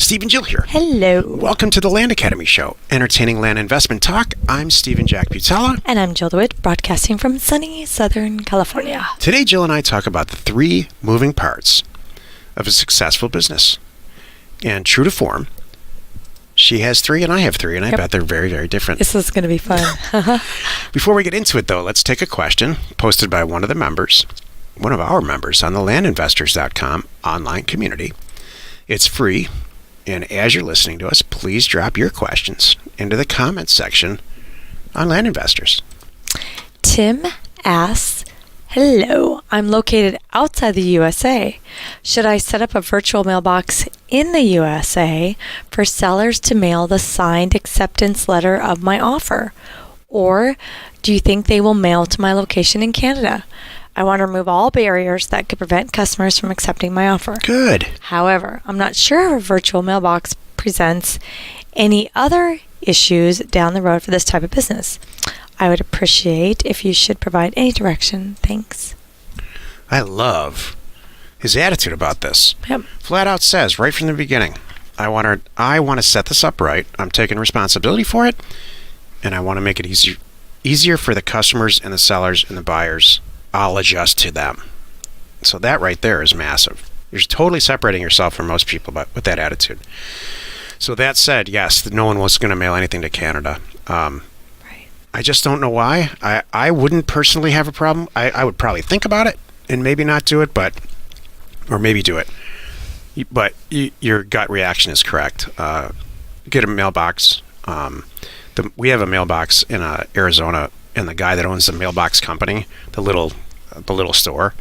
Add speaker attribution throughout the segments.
Speaker 1: Steve and Jill here.
Speaker 2: Hello.
Speaker 1: Welcome to the Land Academy Show, entertaining land investment talk. I'm Steve and Jack Butala.
Speaker 2: And I'm Jill Buwit, broadcasting from sunny Southern California.
Speaker 1: Today, Jill and I talk about the three moving parts of a successful business. And true to form, she has three and I have three, and I bet they're very, very different.
Speaker 2: This is going to be fun.
Speaker 1: Before we get into it, though, let's take a question posted by one of our members on the landinvestors.com online community. It's free, and as you're listening to us, please drop your questions into the comments section on Land Investors.
Speaker 2: Tim asks, hello, I'm located outside the USA. Should I set up a virtual mailbox in the USA for sellers to mail the signed acceptance letter of my offer? Or do you think they will mail to my location in Canada? I want to remove all barriers that could prevent customers from accepting my offer.
Speaker 1: Good.
Speaker 2: However, I'm not sure if a virtual mailbox presents any other issues down the road for this type of business. I would appreciate if you should provide any direction. Thanks.
Speaker 1: I love his attitude about this.
Speaker 2: Yep.
Speaker 1: Flat out says right from the beginning, I want to set this up right. I'm taking responsibility for it, and I want to make it easier for the customers and the sellers and the buyers. I'll adjust to them. So that right there is massive. You're totally separating yourself from most people with that attitude. So that said, yes, no one was going to mail anything to Canada. I just don't know why. I wouldn't personally have a problem. I would probably think about it and maybe not do it, or maybe do it. But your gut reaction is correct. Get a mailbox. We have a mailbox in Arizona, and the guy that owns the mailbox company, the little store,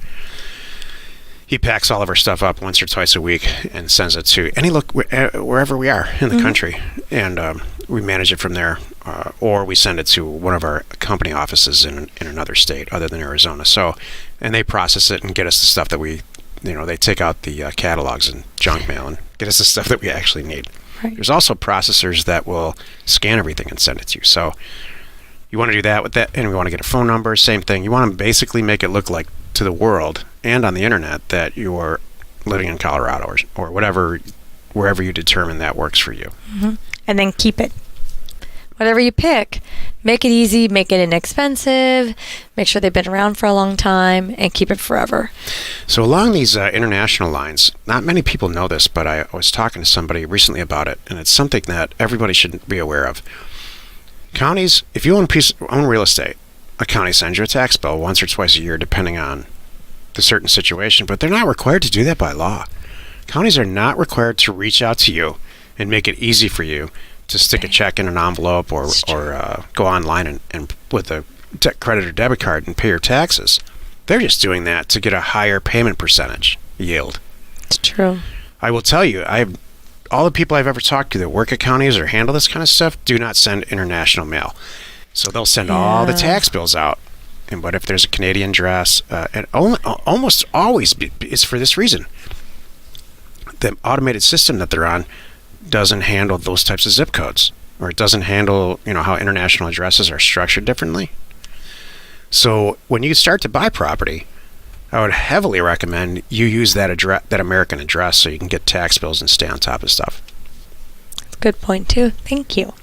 Speaker 1: he packs all of our stuff up once or twice a week and sends it to wherever we are in the country, and we manage it from there, or we send it to one of our company offices in another state other than Arizona. So, and they process it and get us the stuff that we, they take out the catalogs and junk mail and get us the stuff that we actually need.
Speaker 2: Right.
Speaker 1: There's also processors that will scan everything and send it to you. So you want to do that with that, and we want to get a phone number, same thing. You want to basically make it look like to the world and on the internet that you are living in Colorado or wherever you determine that works for you.
Speaker 2: Mm-hmm. And then keep it. Whatever you pick, make it easy, make it inexpensive, make sure they've been around for a long time, and keep it forever.
Speaker 1: So along these international lines, not many people know this, but I was talking to somebody recently about it, and it's something that everybody should be aware of. Counties, if you own real estate, a county sends you a tax bill once or twice a year, depending on the certain situation, but they're not required to do that by law. Counties are not required to reach out to you and make it easy for you to stick a check in an envelope or go online and with a credit or debit card and pay your taxes. They're just doing that to get a higher payment percentage yield.
Speaker 2: It's true.
Speaker 1: I will tell you, all the people I've ever talked to that work at counties or handle this kind of stuff do not send international mail. So they'll send all the tax bills out. But if there's a Canadian address, and almost always it's for this reason. The automated system that they're on doesn't handle those types of zip codes, or it doesn't handle how international addresses are structured differently. So when you start to buy property, I would heavily recommend you use that American address so you can get tax bills and stay on top of stuff.
Speaker 2: That's a good point too. Thank you.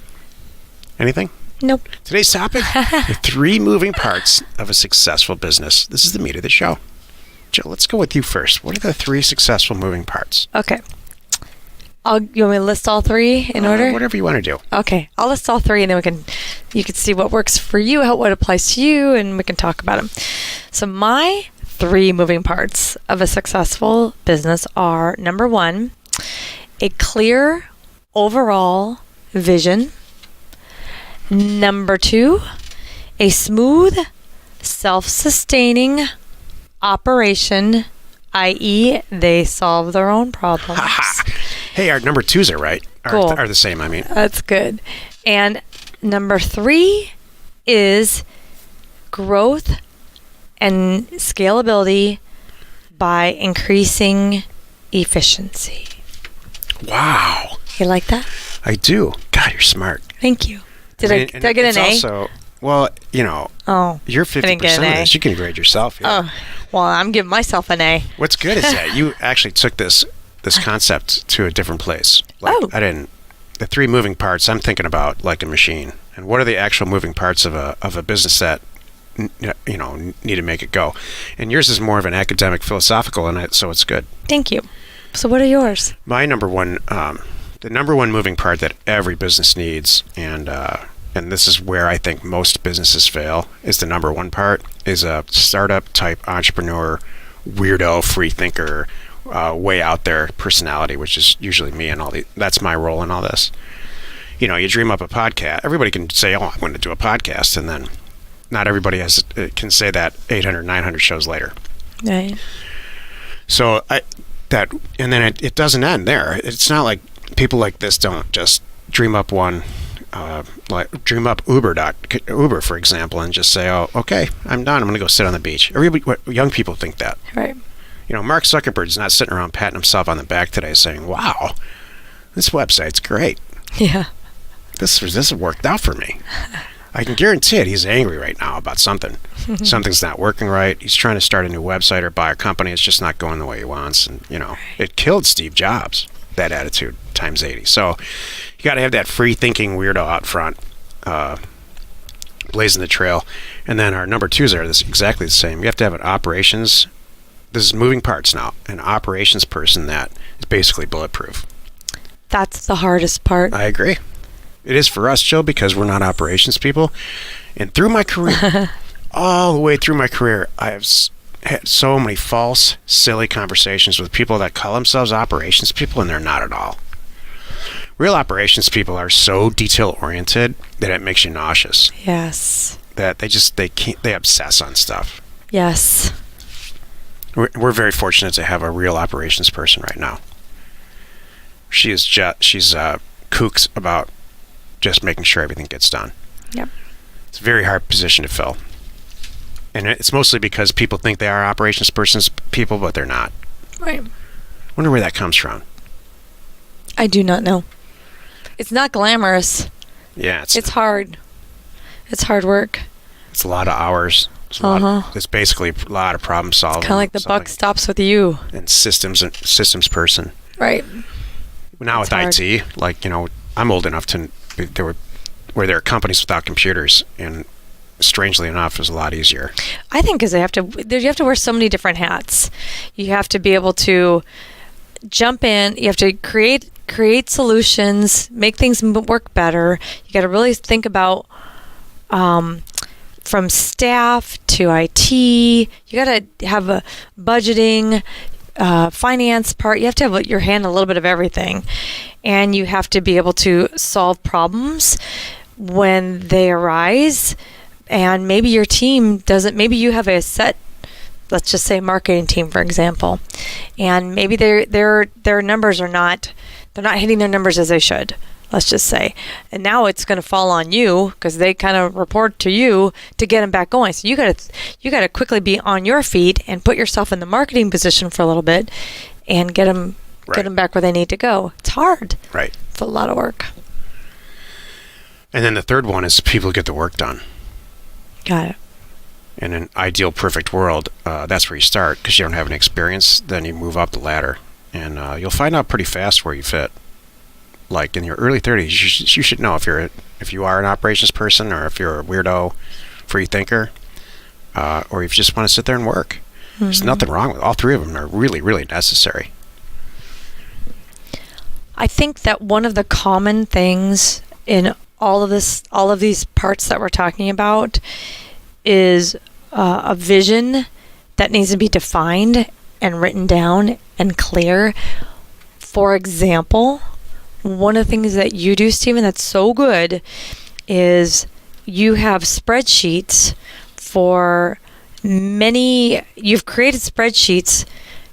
Speaker 1: Anything?
Speaker 2: Nope.
Speaker 1: Today's topic, the three moving parts of a successful business. This is the meat of the show. Jill, let's go with you first. What are the three successful moving parts?
Speaker 2: Okay. You want me to list all three in order?
Speaker 1: Whatever you want to do.
Speaker 2: Okay. I'll list all three, and then you can see what works for you, what applies to you, and we can talk about them. So my three moving parts of a successful business are, number one, a clear overall vision. Number two, a smooth, self-sustaining operation, i.e., they solve their own problems.
Speaker 1: Hey, our number twos are right.
Speaker 2: Cool.
Speaker 1: Are the same, I mean.
Speaker 2: That's good. And number three is growth and scalability by increasing efficiency.
Speaker 1: Wow.
Speaker 2: You like that?
Speaker 1: I do. God, you're smart.
Speaker 2: Thank you. Did I get an A?
Speaker 1: Also, well, you're 50% of this. You can grade yourself. Yeah.
Speaker 2: Oh, well, I'm giving myself an A.
Speaker 1: What's good is that you actually took this this concept to a different place. Like,
Speaker 2: Oh.
Speaker 1: The three moving parts, I'm thinking about like a machine. And what are the actual moving parts of a business that, need to make it go? And yours is more of an academic, philosophical, and so it's good.
Speaker 2: Thank you. So what are yours?
Speaker 1: My number one, the number one moving part that every business needs, and this is where I think most businesses fail, is the number one part, is a startup type entrepreneur, weirdo, free thinker, way out there personality, which is usually me and that's my role in all this. You dream up a podcast. Everybody can say, oh, I'm going to do a podcast. And then not everybody can say that 800, 900 shows later.
Speaker 2: Right.
Speaker 1: So and then it doesn't end there. It's not like people like this don't just dream up one, like dream up Uber, for example, and just say, oh, okay, I'm done. I'm going to go sit on the beach. Young people think that.
Speaker 2: Right.
Speaker 1: Mark Zuckerberg's not sitting around patting himself on the back today saying, wow, this website's great.
Speaker 2: Yeah.
Speaker 1: This has worked out for me. I can guarantee it. He's angry right now about something. Something's not working right. He's trying to start a new website or buy a company. It's just not going the way he wants. And, it killed Steve Jobs, that attitude, times 80. So you got to have that free thinking weirdo out front, blazing the trail. And then our number twos are exactly the same. You have to have an operations. This is moving parts now. An operations person that is basically bulletproof.
Speaker 2: That's the hardest part.
Speaker 1: I agree. It is for us, Jill, because we're not operations people. And through my career, all the way through my career, I have had so many false, silly conversations with people that call themselves operations people, and they're not at all. Real operations people are so detail-oriented that it makes you nauseous.
Speaker 2: Yes.
Speaker 1: That they obsess on stuff.
Speaker 2: Yes.
Speaker 1: We're very fortunate to have a real operations person right now. She's kooks about just making sure everything gets done.
Speaker 2: Yep.
Speaker 1: It's a very hard position to fill. And it's mostly because people think they are operations people, but they're not.
Speaker 2: Right.
Speaker 1: Wonder where that comes from.
Speaker 2: I do not know. It's not glamorous.
Speaker 1: Yeah,
Speaker 2: it's hard. It's hard work.
Speaker 1: It's a lot of hours. It's basically a lot of problem solving.
Speaker 2: It's kind of like the buck stops with you.
Speaker 1: And systems person.
Speaker 2: Right.
Speaker 1: Now
Speaker 2: it's
Speaker 1: with
Speaker 2: hard.
Speaker 1: IT, like, I'm old enough where there are companies without computers, and strangely enough, it was a lot easier.
Speaker 2: I think because you have to wear so many different hats. You have to be able to jump in. You have to create solutions, make things work better. You got to really think about from staff to IT. You got to have a budgeting, finance part. You have to have your hand in a little bit of everything, and you have to be able to solve problems when they arise. And maybe your team doesn't. Maybe you have a set, let's just say, marketing team, for example, and maybe their numbers are not. They're not hitting their numbers as they should. Let's just say, and now it's going to fall on you because they kind of report to you to get them back going. So you got to quickly be on your feet and put yourself in the marketing position for a little bit, and get them back where they need to go. It's hard.
Speaker 1: Right.
Speaker 2: It's a lot of work.
Speaker 1: And then the third one is people get the work done.
Speaker 2: Got it.
Speaker 1: In an ideal, perfect world, that's where you start, because you don't have any experience. Then you move up the ladder, and you'll find out pretty fast where you fit. Like in your early 30s, you should know if you are an operations person, or if you're a weirdo, free thinker, or if you just want to sit there and work. Mm-hmm. There's nothing wrong with all three of them. Are really, really necessary.
Speaker 2: I think that one of the common things in all of these parts that we're talking about is a vision that needs to be defined and written down and clear. For example, one of the things that you do, Stephen, that's so good is you have spreadsheets you've created spreadsheets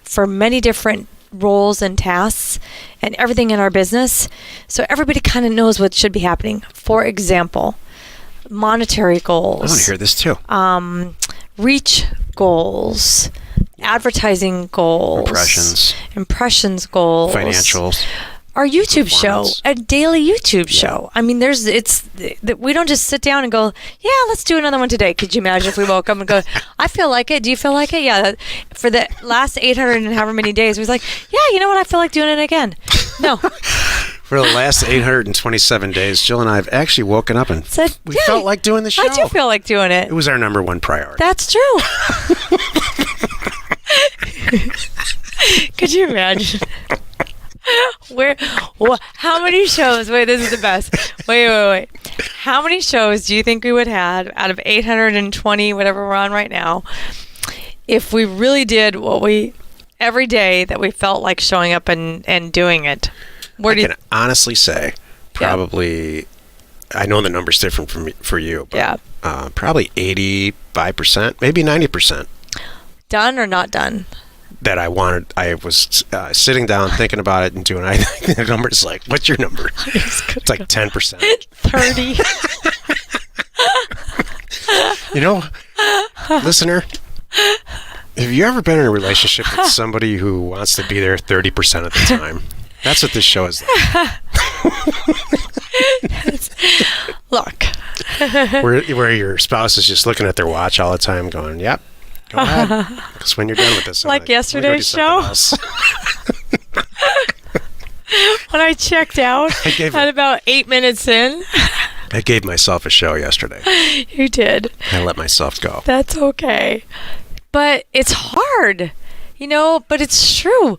Speaker 2: for many different roles and tasks and everything in our business, so everybody kind of knows what should be happening. For example, monetary goals.
Speaker 1: I want to hear this too.
Speaker 2: Reach goals, advertising goals,
Speaker 1: impressions
Speaker 2: goals,
Speaker 1: financials,
Speaker 2: our YouTube show,
Speaker 1: performance.
Speaker 2: a daily YouTube show. I mean, we don't just sit down and go, yeah, let's do another one today. Could you imagine if we woke up and go, I feel like it. Do you feel like it? Yeah. For the last 800 and however many days, we was like, yeah, you know what? I feel like doing it again. No.
Speaker 1: For the last 827 days, Jill and I have actually woken up and
Speaker 2: Said,
Speaker 1: we
Speaker 2: yeah,
Speaker 1: felt like doing the show.
Speaker 2: I do feel like doing it.
Speaker 1: It was our number one priority.
Speaker 2: That's true. Could you imagine? How many shows? Wait, this is the best. Wait. How many shows do you think we would have out of 820, whatever we're on right now, if we really did every day that we felt like showing up and doing it?
Speaker 1: I can honestly say, probably, I know the number's different for you, but probably 85%, maybe 90%.
Speaker 2: Done or not done?
Speaker 1: That I was sitting down thinking about it and doing. I think the number's like, what's your number? It's like 10%.
Speaker 2: 30.
Speaker 1: You know, listener, have you ever been in a relationship with somebody who wants to be there 30% of the time? That's what this show is like.
Speaker 2: Look.
Speaker 1: where your spouse is just looking at their watch all the time going, yep, go ahead. Because when you're done with this,
Speaker 2: like yesterday's show? When I checked out at about 8 minutes in.
Speaker 1: I gave myself a show yesterday.
Speaker 2: You did.
Speaker 1: I let myself go.
Speaker 2: That's okay. But it's hard, but it's true.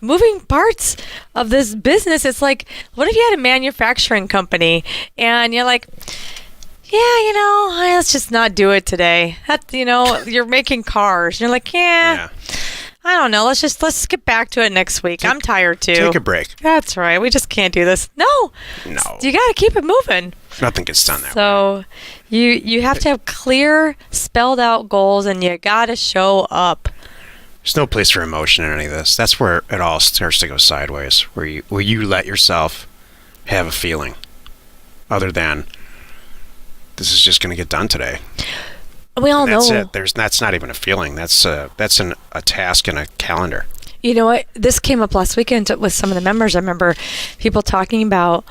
Speaker 2: Moving parts of this business, it's like, what if you had a manufacturing company and you're like, let's just not do it today. You're making cars. You're like, I don't know. Let's get back to it next week. I'm tired too.
Speaker 1: Take a break.
Speaker 2: That's right. We just can't do this. No. You got to keep it moving.
Speaker 1: Nothing gets done that way.
Speaker 2: So you have to have clear, spelled out goals, and you got to show up.
Speaker 1: There's no place for emotion in any of this. That's where it all starts to go sideways, where you let yourself have a feeling other than this is just going to get done today.
Speaker 2: We all know.
Speaker 1: That's it. That's not even a feeling. That's a task in a calendar.
Speaker 2: You know what? This came up last weekend with some of the members. I remember people talking about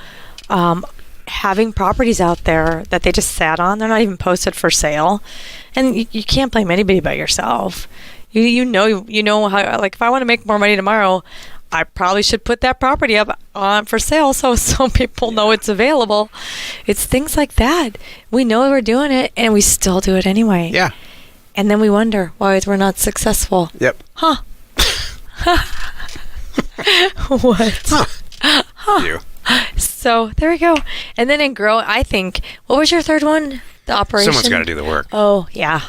Speaker 2: having properties out there that they just sat on. They're not even posted for sale. And you can't blame anybody but yourself. You know how, like, if I want to make more money tomorrow, I probably should put that property up on for sale so people know it's available. It's things like that. We know we're doing it, and we still do it anyway.
Speaker 1: Yeah.
Speaker 2: And then we wonder why we're not successful.
Speaker 1: Yep.
Speaker 2: Huh. What?
Speaker 1: Huh. You.
Speaker 2: So there we go. And then in Grow, I think, what was your third one? The operation?
Speaker 1: Someone's got to do the work.
Speaker 2: Oh, yeah.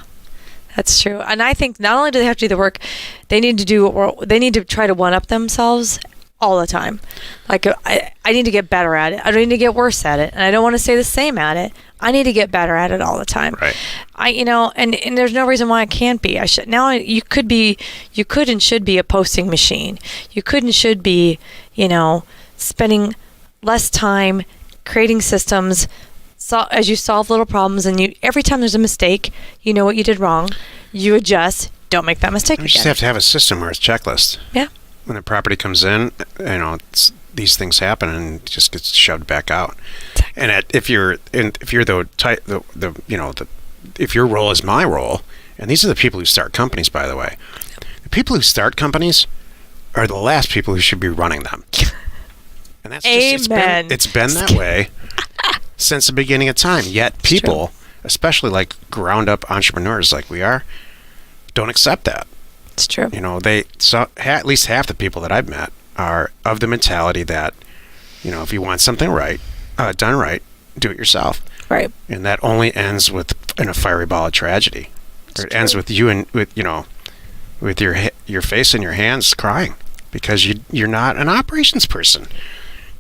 Speaker 2: That's true. And I think not only do they have to do the work, they need to try to one-up themselves all the time. Like, I need to get better at it. I don't need to get worse at it. And I don't want to stay the same at it. I need to get better at it all the time.
Speaker 1: Right.
Speaker 2: And there's no reason why I can't be. You could and should be a posting machine. You could and should be, spending less time creating systems. So as you solve little problems, and every time there's a mistake, you know what you did wrong, you adjust. Don't make that mistake again.
Speaker 1: You just have to have a system where it's checklist.
Speaker 2: Yeah.
Speaker 1: When the property comes in, these things happen and it just gets shoved back out.
Speaker 2: Exactly.
Speaker 1: And if you're if your role is my role, and these are the people who start companies, by the way, the people who start companies are the last people who should be running them. And that's
Speaker 2: Amen.
Speaker 1: It's been that way since the beginning of time. Yet people, especially like ground up entrepreneurs like we are, don't accept that.
Speaker 2: It's true.
Speaker 1: At least half the people that I've met are of the mentality that, if you want something done right, do it yourself.
Speaker 2: Right.
Speaker 1: And that only ends in a fiery ball of tragedy. It ends with you and with your face and your hands crying because you're not an operations person.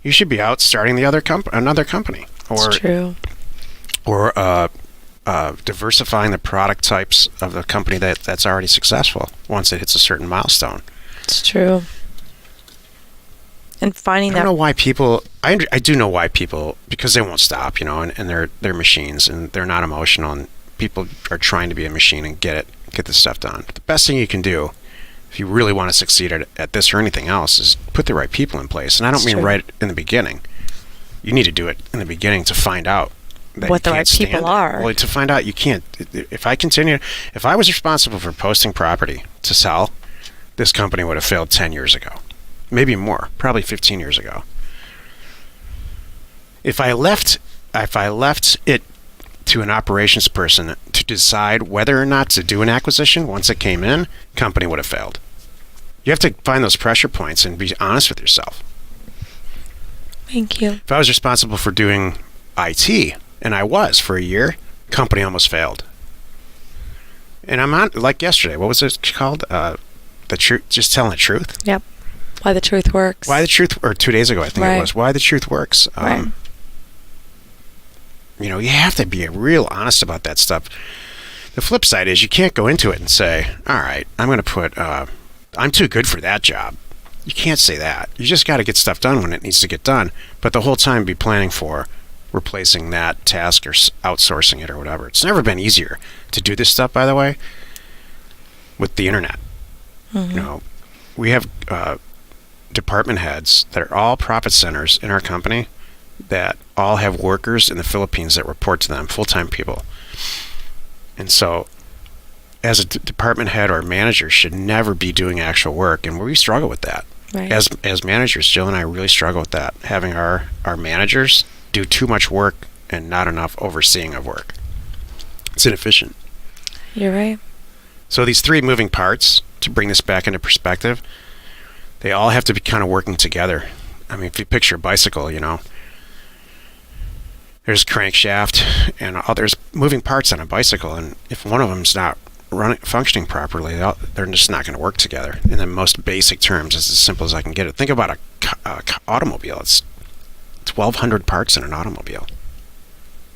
Speaker 1: You should be out starting another company.
Speaker 2: It's true.
Speaker 1: Or diversifying the product types of the company that's already successful once it hits a certain milestone.
Speaker 2: It's true. And finding that.
Speaker 1: I don't know why people. I do know why people, because they won't stop, and they're machines and they're not emotional, and people are trying to be a machine and get this stuff done. The best thing you can do if you really want to succeed at this or anything else, is put the right people in place. And I don't
Speaker 2: That's
Speaker 1: mean
Speaker 2: true.
Speaker 1: right in the beginning. You need to do it in the beginning to find out that
Speaker 2: What
Speaker 1: you
Speaker 2: the
Speaker 1: can't
Speaker 2: right
Speaker 1: stand
Speaker 2: people
Speaker 1: it.
Speaker 2: are.
Speaker 1: Well, to find out you can't. If I was responsible for posting property to sell, this company would have failed 10 years ago. Maybe more, probably 15 years ago. If I left it to an operations person to decide whether or not to do an acquisition once it came in, company would have failed. You have to find those pressure points and be honest with yourself.
Speaker 2: Thank you.
Speaker 1: If I was responsible for doing IT, and I was for a year, company almost failed. And I'm on, like yesterday, what was it called? The truth, just telling the truth.
Speaker 2: Yep. Why the truth works.
Speaker 1: Why the truth, or 2 days ago, I think
Speaker 2: Right.
Speaker 1: it was. Why the truth works.
Speaker 2: Right.
Speaker 1: You know, you have to be real honest about that stuff. The flip side is you can't go into it and say, all right, I'm going to put, I'm too good for that job. You can't say that. You just got to get stuff done when it needs to get done. But the whole time be planning for replacing that task or outsourcing it or whatever. It's never been easier to do this stuff, by the way, with the internet.
Speaker 2: Mhm.
Speaker 1: You know, we have department heads that are all profit centers in our company that all have workers in the Philippines that report to them, full-time people. And so as a department head or manager should never be doing actual work, and we struggle with that.
Speaker 2: Right.
Speaker 1: As managers, Jill and I really struggle with that, having our managers do too much work and not enough overseeing of work. It's inefficient.
Speaker 2: You're right.
Speaker 1: So these three moving parts, to bring this back into perspective, they all have to be kind of working together. I mean, if you picture a bicycle, you know, there's crankshaft and there's moving parts on a bicycle, and if one of them's not functioning properly, they're just not going to work together. In the most basic terms, it's as simple as I can get it. Think about a automobile. It's 1,200 parts in an automobile,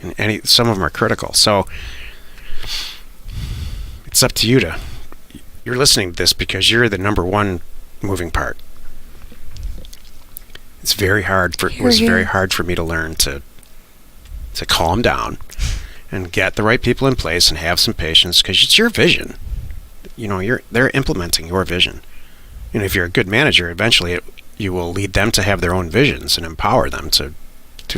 Speaker 1: and some of them are critical. So it's up to you to. You're listening to this because you're the number one moving part. It's very hard for. It was very hard for me to learn to calm down and get the right people in place and have some patience, because it's your vision. You know, they're implementing your vision. And if you're a good manager, eventually you will lead them to have their own visions and empower them to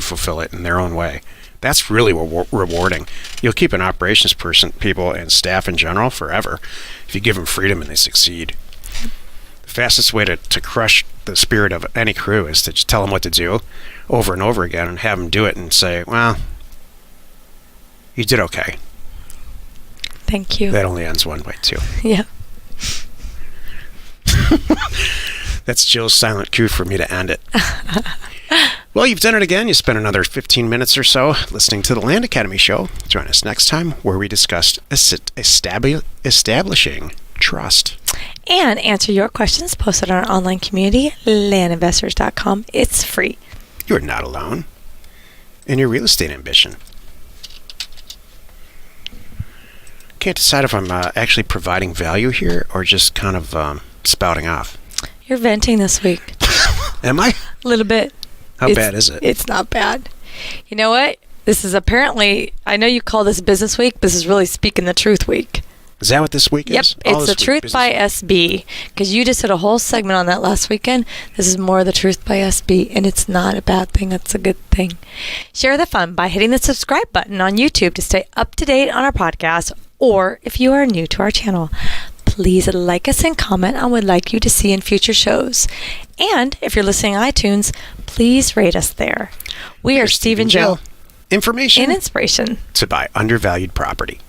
Speaker 1: fulfill it in their own way. That's really rewarding. You'll keep an operations person, people, and staff in general forever if you give them freedom and they succeed. The fastest way to crush the spirit of any crew is to just tell them what to do over and over again and have them do it and say, well, you did okay.
Speaker 2: Thank you.
Speaker 1: That only ends one way, too.
Speaker 2: Yeah.
Speaker 1: That's Jill's silent cue for me to end it. Well, you've done it again. You spent another 15 minutes or so listening to the Land Academy Show. Join us next time where we discuss establishing trust.
Speaker 2: And answer your questions posted on our online community, landinvestors.com. It's free.
Speaker 1: You're not alone in your real estate ambition. Can't decide if I'm actually providing value here or just kind of spouting off.
Speaker 2: You're venting this week.
Speaker 1: Am I?
Speaker 2: A little bit.
Speaker 1: How bad is it?
Speaker 2: It's not bad. You know what? This is apparently, I know you call this Business Week, but this is really Speaking the Truth Week.
Speaker 1: Is that what this week
Speaker 2: Yep,
Speaker 1: is?
Speaker 2: it's the Truth by SB. Because you just did a whole segment on that last weekend. This is more the Truth by SB, and it's not a bad thing. It's a good thing. Share the fun by hitting the subscribe button on YouTube to stay up to date on our podcast, or if you are new to our channel, please like us and comment on what we'd like you to see in future shows. And if you're listening on iTunes, please rate us there. We are Steve and Jill.
Speaker 1: Information
Speaker 2: And inspiration
Speaker 1: to buy undervalued property.